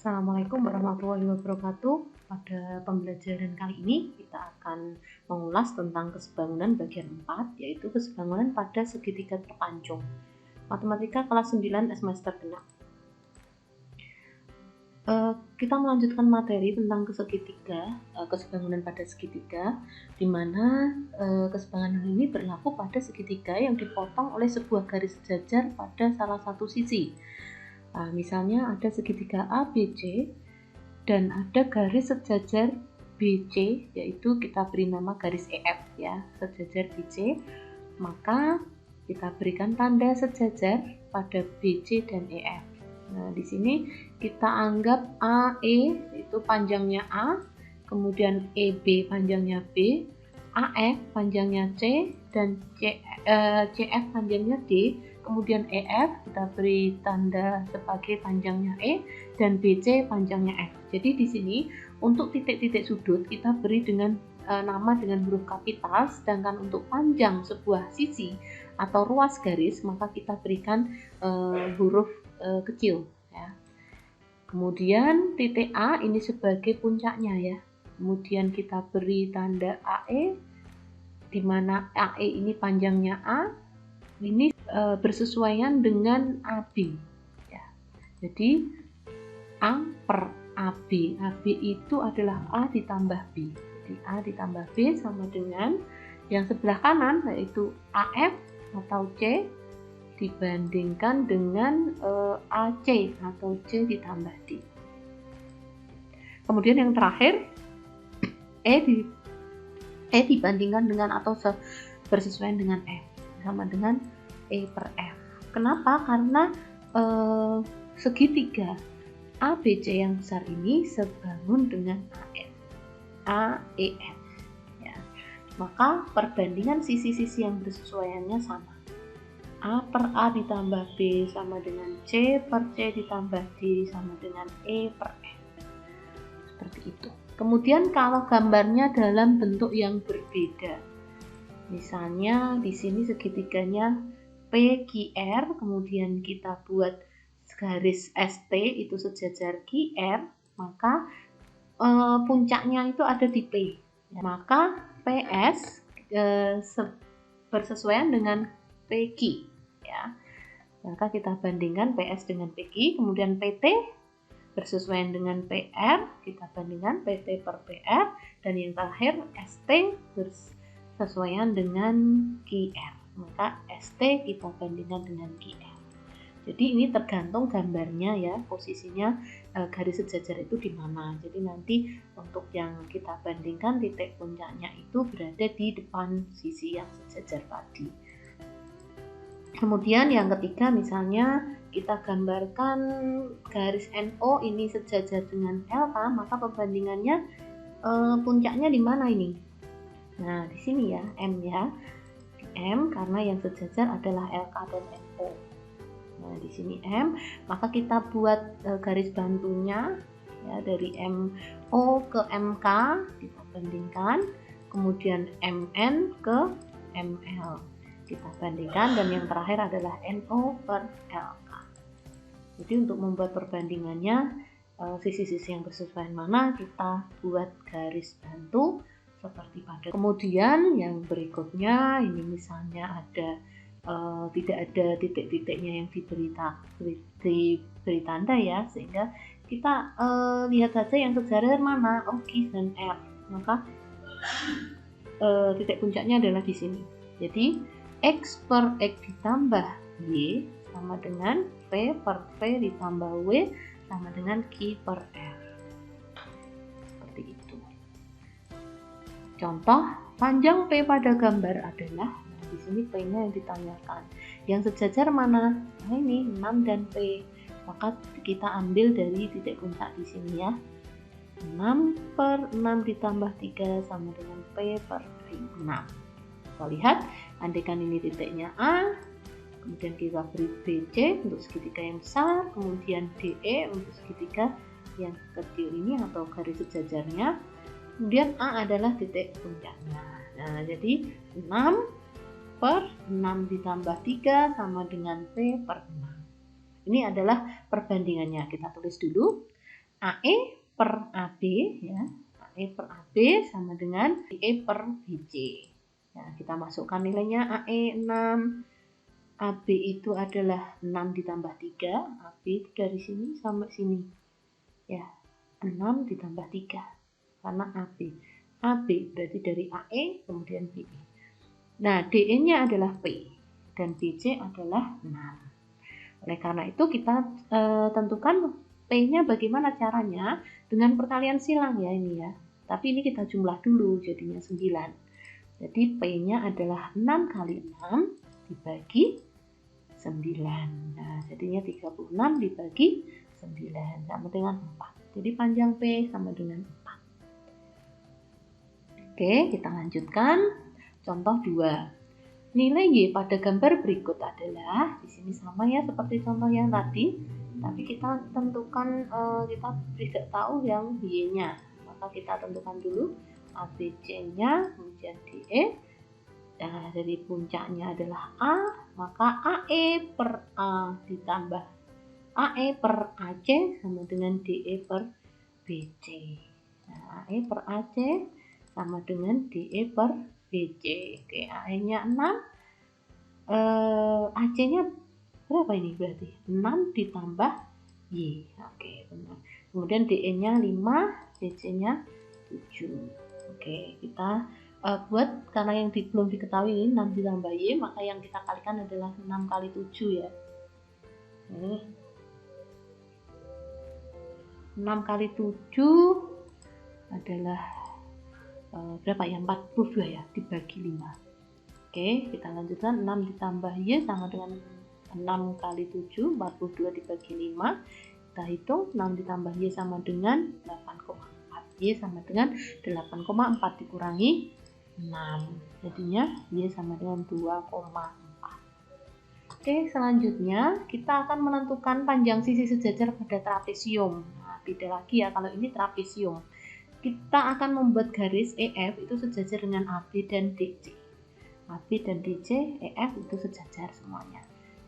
Assalamualaikum warahmatullahi wabarakatuh. Pada pembelajaran kali ini kita akan mengulas tentang kesebangunan bagian 4, yaitu kesebangunan pada segitiga terpancung. Matematika kelas 9 semester genap. Kita melanjutkan materi tentang kesebangunan pada segitiga, di mana kesebangunan ini berlaku pada segitiga yang dipotong oleh sebuah garis sejajar pada salah satu sisi. Nah, misalnya ada segitiga ABC dan ada garis sejajar BC, yaitu kita beri nama garis EF ya, sejajar BC. Maka kita berikan tanda sejajar pada BC dan EF. Nah, di sini kita anggap AE itu panjangnya A, kemudian EB panjangnya B, AF panjangnya C, dan CF panjangnya D. Kemudian EF kita beri tanda sebagai panjangnya E dan BC panjangnya F. Jadi di sini untuk titik-titik sudut kita beri dengan nama dengan huruf kapital, sedangkan untuk panjang sebuah sisi atau ruas garis maka kita berikan huruf kecil ya. Kemudian titik A ini sebagai puncaknya ya. Kemudian kita beri tanda AE, di mana AE ini panjangnya A. Ini bersesuaian dengan AB ya. Jadi A per AB, AB itu adalah A ditambah B. Jadi A ditambah B sama dengan yang sebelah kanan, yaitu AF atau C dibandingkan dengan AC atau C ditambah D. Kemudian yang terakhir E dibandingkan dengan atau bersesuaian dengan F sama dengan E per F. Kenapa? Karena segitiga ABC yang besar ini sebangun dengan AEF ya. Maka perbandingan sisi-sisi yang bersesuaiannya sama. A per A ditambah B sama dengan C per C ditambah D sama dengan E per F. Seperti itu. Kemudian kalau gambarnya dalam bentuk yang berbeda, misalnya di sini segitiganya PQR, kemudian kita buat garis ST itu sejajar QR, maka puncaknya itu ada di P. Maka PS bersesuaian dengan PQ ya. Maka kita bandingkan PS dengan PQ, kemudian PT bersesuaian dengan PR, kita bandingkan PT per PR, dan yang terakhir ST bersesuaian dengan QR, maka ST kita bandingkan dengan QR. Jadi ini tergantung gambarnya ya, posisinya garis sejajar itu di mana. Jadi nanti untuk yang kita bandingkan titik puncaknya itu berada di depan sisi yang sejajar tadi. Kemudian yang ketiga, misalnya kita gambarkan garis NO ini sejajar dengan LK, maka perbandingannya puncaknya di mana ini? Nah, di sini ya, M ya. M karena yang sejajar adalah LK dan NO. Nah, di sini M, maka kita buat garis bantunya ya, dari MO ke MK kita bandingkan, kemudian MN ke ML kita bandingkan, dan yang terakhir adalah NO per LK. Jadi untuk membuat perbandingannya sisi-sisi yang bersesuaian mana kita buat garis bantu seperti pada. Kemudian yang berikutnya ini misalnya ada tidak ada titik-titiknya yang diberi tanda ya, sehingga kita lihat saja yang sejajar mana, Q dan R, maka titik puncaknya adalah di sini. Jadi X per X ditambah Y sama dengan P per P ditambah W sama dengan Q per R. Seperti itu. Contoh, panjang P pada gambar adalah, nah di sini P-nya yang ditanyakan. Yang sejajar mana? Nah ini 6 dan P. Maka kita ambil dari titik puncak di sini ya. 6 per 6 ditambah 3 sama dengan P per 6. Kita lihat, andaikan ini titiknya A, kemudian kita beri BC untuk segitiga yang besar, kemudian DE untuk segitiga yang kecil ini atau garis sejajarnya, kemudian A adalah titik puncaknya. Nah, jadi 6 per 6 ditambah 3 sama dengan P per 6. Ini adalah perbandingannya. Kita tulis dulu. AE per AB ya. AE per AB sama dengan BE per BC. Nah, kita masukkan nilainya. AE 6, AB itu adalah 6 ditambah 3, AB dari sini sampai sini. Ya, 6 ditambah 3 karena AB. AB berarti dari AE kemudian BE. Nah, DE-nya adalah P dan BC adalah 6. Oleh karena itu kita tentukan P-nya bagaimana caranya, dengan perkalian silang ya ini ya. Tapi ini kita jumlah dulu jadinya 9. Jadi P-nya adalah 6 kali 6 dibagi 9. Nah, jadinya 36 dibagi 9 sama dengan 4. Jadi panjang P sama dengan 4. Oke, kita lanjutkan. Contoh 2. Nilai Y pada gambar berikut adalah, di sini sama ya seperti contoh yang tadi, tapi kita tentukan, kita tidak tahu yang Y-nya. Maka kita tentukan dulu ABC-nya, kemudian DE. Nah, dari puncaknya adalah A, maka AE per A ditambah AE per AC sama dengan DE per BC. Nah, AE per AC sama dengan DE per BC. Oke, AE-nya 6. AC-nya berapa ini berarti? 6 ditambah Y. Oke, benar. Kemudian DE-nya 5, BC-nya 7. Oke, kita buat, karena yang belum diketahui ini 6 ditambah Y, maka yang kita kalikan adalah 6 kali 7 ya. Oke. 6 kali 7 adalah berapa ya? 42 ya, dibagi 5. Oke, kita lanjutkan. 6 ditambah Y sama dengan 6 kali 7, 42 dibagi 5. Kita hitung, 6 ditambah Y sama dengan 8,4. Y sama dengan 8,4 dikurangi 6. Jadinya Y sama dengan 2,4. Oke, selanjutnya kita akan menentukan panjang sisi sejajar pada trapesium. Nah, beda lagi ya kalau ini trapesium. Kita akan membuat garis EF itu sejajar dengan AB dan DC. AB dan DC, EF itu sejajar semuanya.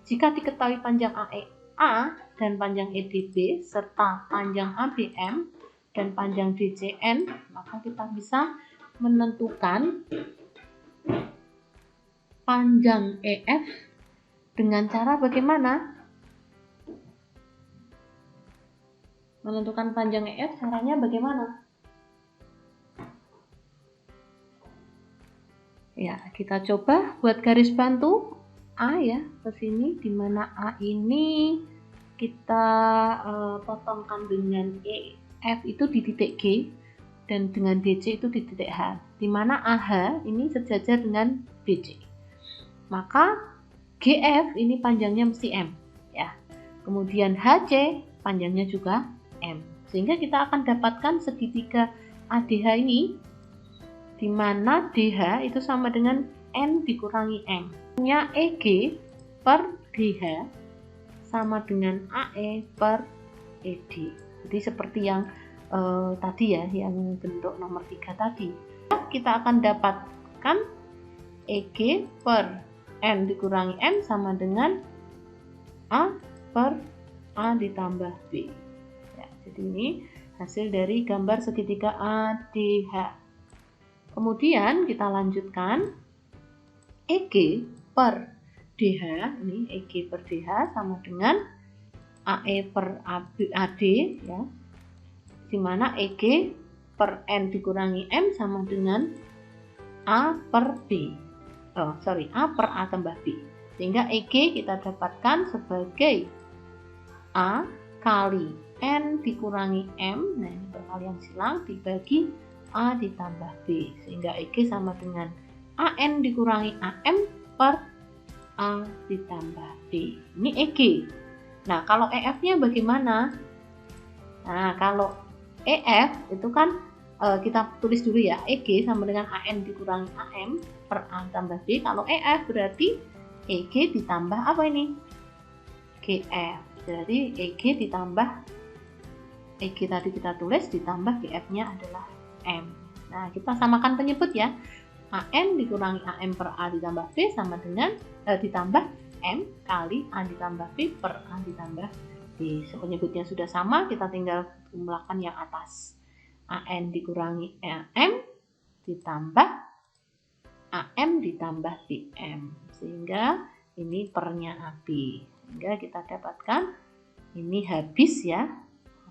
Jika diketahui panjang AEA dan panjang EDB serta panjang ABM dan panjang DCN, maka kita bisa menentukan panjang EF dengan cara bagaimana? Menentukan panjang EF caranya bagaimana? Ya, kita coba buat garis bantu A ya ke sini, di mana A ini kita potongkan dengan EF itu di titik G dan dengan DC itu di titik H, di mana AH ini sejajar dengan BC. Maka GF ini panjangnya mesti M ya. Kemudian HC panjangnya juga M. Sehingga kita akan dapatkan segitiga ADH ini, di mana DH itu sama dengan N dikurangi M. Punya EG per DH sama dengan AE per ED. Jadi seperti yang tadi ya, yang bentuk nomor 3 tadi. Kita akan dapatkan EG per N dikurangi M sama dengan A per A ditambah B. Ya, jadi ini hasil dari gambar segitiga ADH. Kemudian kita lanjutkan, EG per DH, ini EG per DH sama dengan AE per AD ya, di mana EG per N dikurangi M sama dengan A per B. A per A tambah B. Sehingga EG kita dapatkan sebagai A kali N dikurangi M, nah ini perkalian silang, dibagi A ditambah B, sehingga EG sama dengan AN dikurangi AM per A ditambah B. Ini EG. Nah, kalau EF-nya bagaimana? Nah, kalau EF itu kan kita tulis dulu ya, EG sama dengan AN dikurangi AM per A tambah B. Kalau EF berarti EG ditambah apa ini? GF. Jadi EG ditambah EG tadi kita tulis ditambah GF-nya adalah M. Nah, kita samakan penyebut ya. AN dikurangi AM per A ditambah B sama dengan ditambah M kali A ditambah B per A ditambah B. Penyebutnya sudah sama, kita tinggal jumlahkan yang atas. AN dikurangi AM ditambah AM ditambah BM. Sehingga ini pernya AB. Sehingga kita dapatkan ini habis ya.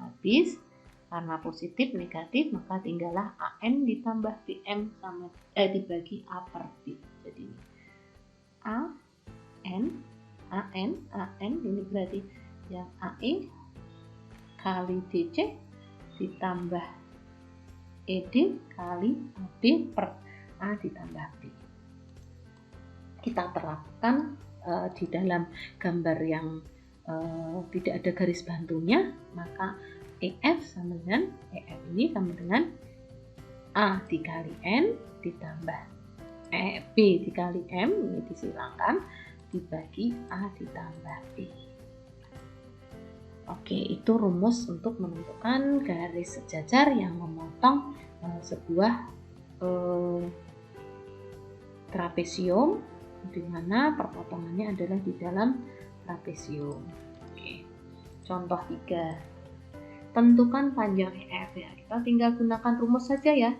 Habis karena positif negatif, maka tinggallah AN ditambah BM sama dibagi A per B. Jadi AN ini berarti yang AE kali DC ditambah ED kali AB per A ditambah B. Kita terapkan di dalam gambar yang tidak ada garis bantunya, maka EF sama dengan EF ini sama dengan A dikali N ditambah B dikali M, ini disilangkan, dibagi A ditambah B. Oke, itu rumus untuk menentukan garis sejajar yang memotong sebuah trapesium, di mana perpotongannya adalah di dalam trapesium. Oke. Contoh 3. Tentukan panjang EF ya. Kita tinggal gunakan rumus saja ya.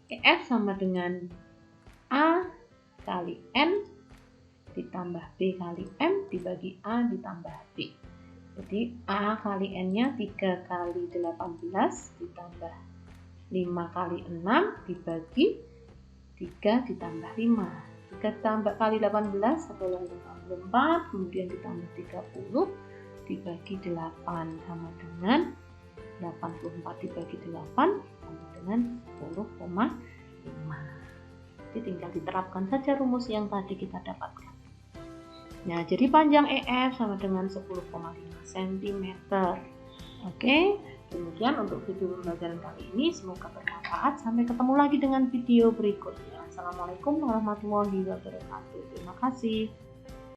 EF sama dengan A kali N ditambah B kali M dibagi A ditambah B. Jadi A kali N-nya 3 kali 18 ditambah 5 kali 6 dibagi 3 ditambah 5. 3 kali 18 adalah 54, kemudian ditambah 30 dibagi 8 sama dengan 84 dibagi 8 sama dengan 10,5. Jadi tinggal diterapkan saja rumus yang tadi kita dapatkan. Nah, jadi panjang EF sama dengan 10,5 cm. Oke, demikian untuk video pembelajaran kali ini. Semoga bermanfaat. Sampai ketemu lagi dengan video berikutnya. Assalamualaikum warahmatullahi wabarakatuh. Terima kasih.